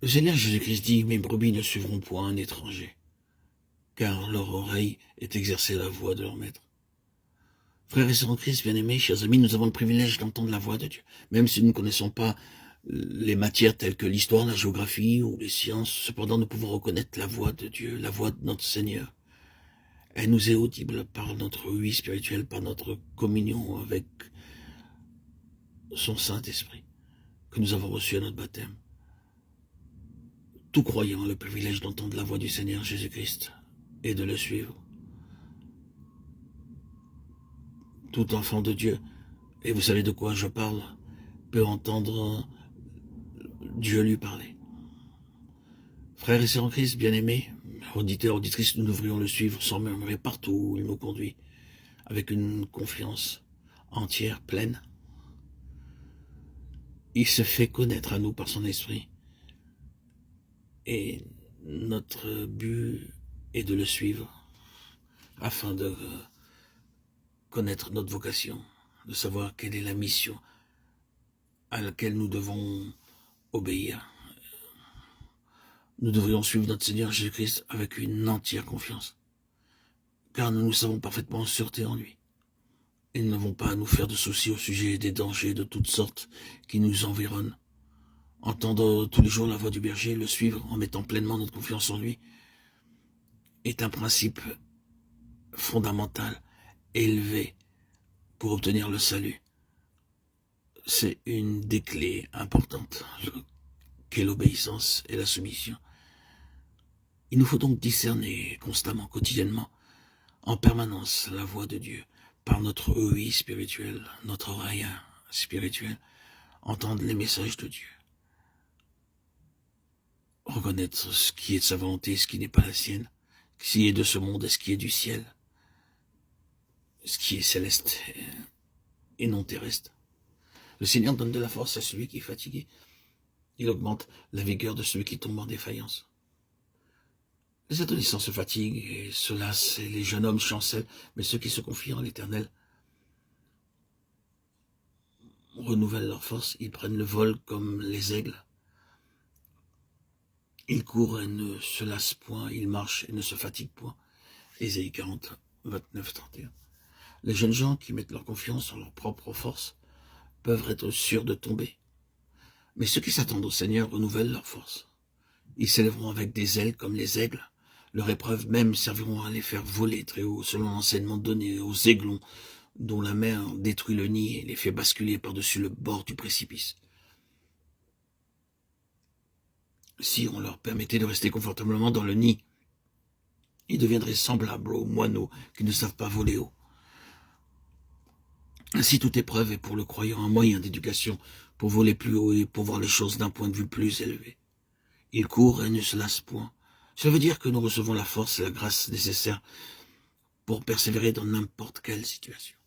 Le Seigneur Jésus-Christ dit, mes brebis ne suivront point un étranger, car leur oreille est exercée à la voix de leur maître. Frères et sœurs en Christ, bien-aimés, chers amis, nous avons le privilège d'entendre la voix de Dieu. Même si nous ne connaissons pas les matières telles que l'histoire, la géographie ou les sciences, cependant nous pouvons reconnaître la voix de Dieu, la voix de notre Seigneur. Elle nous est audible par notre vie spirituelle, par notre communion avec son Saint-Esprit, que nous avons reçu à notre baptême. Tout croyant a le privilège d'entendre la voix du Seigneur Jésus-Christ et de le suivre. Tout enfant de Dieu, et vous savez de quoi je parle, peut entendre Dieu lui parler. Frères et sœurs en Christ, bien-aimés, auditeurs, auditrices, nous devrions le suivre sans murmurer partout où il nous conduit, avec une confiance entière, pleine. Il se fait connaître à nous par son esprit. Et notre but est de le suivre afin de connaître notre vocation, de savoir quelle est la mission à laquelle nous devons obéir. Nous devrions suivre notre Seigneur Jésus-Christ avec une entière confiance, car nous nous savons parfaitement en sûreté en lui. Et nous n'avons pas à nous faire de soucis au sujet des dangers de toutes sortes qui nous environnent. Entendre tous les jours la voix du berger, le suivre en mettant pleinement notre confiance en lui, est un principe fondamental, élevé, pour obtenir le salut. C'est une des clés importantes qu'est l'obéissance et la soumission. Il nous faut donc discerner constamment, quotidiennement, en permanence la voix de Dieu, par notre ouïe spirituelle, notre oreille spirituelle, entendre les messages de Dieu. Reconnaître ce qui est de sa volonté, ce qui n'est pas la sienne, ce qui est de ce monde et ce qui est du ciel, ce qui est céleste et non terrestre. Le Seigneur donne de la force à celui qui est fatigué. Il augmente la vigueur de celui qui tombe en défaillance. Les adolescents se fatiguent et se lassent, et les jeunes hommes chancellent, mais ceux qui se confient en l'Éternel renouvellent leur force, ils prennent le vol comme les aigles. Ils courent et ne se lassent point, ils marchent et ne se fatiguent point. Ésaïe 40, 29, 31. Les jeunes gens qui mettent leur confiance en leur propre force peuvent être sûrs de tomber. Mais ceux qui s'attendent au Seigneur renouvellent leur force. Ils s'élèveront avec des ailes comme les aigles. Leurs épreuves même serviront à les faire voler très haut, selon l'enseignement donné aux aiglons, dont la mer détruit le nid et les fait basculer par-dessus le bord du précipice. Si on leur permettait de rester confortablement dans le nid, ils deviendraient semblables aux moineaux qui ne savent pas voler haut. Ainsi, toute épreuve est pour le croyant un moyen d'éducation pour voler plus haut et pour voir les choses d'un point de vue plus élevé. Il court et ne se lasse point. Cela veut dire que nous recevons la force et la grâce nécessaires pour persévérer dans n'importe quelle situation.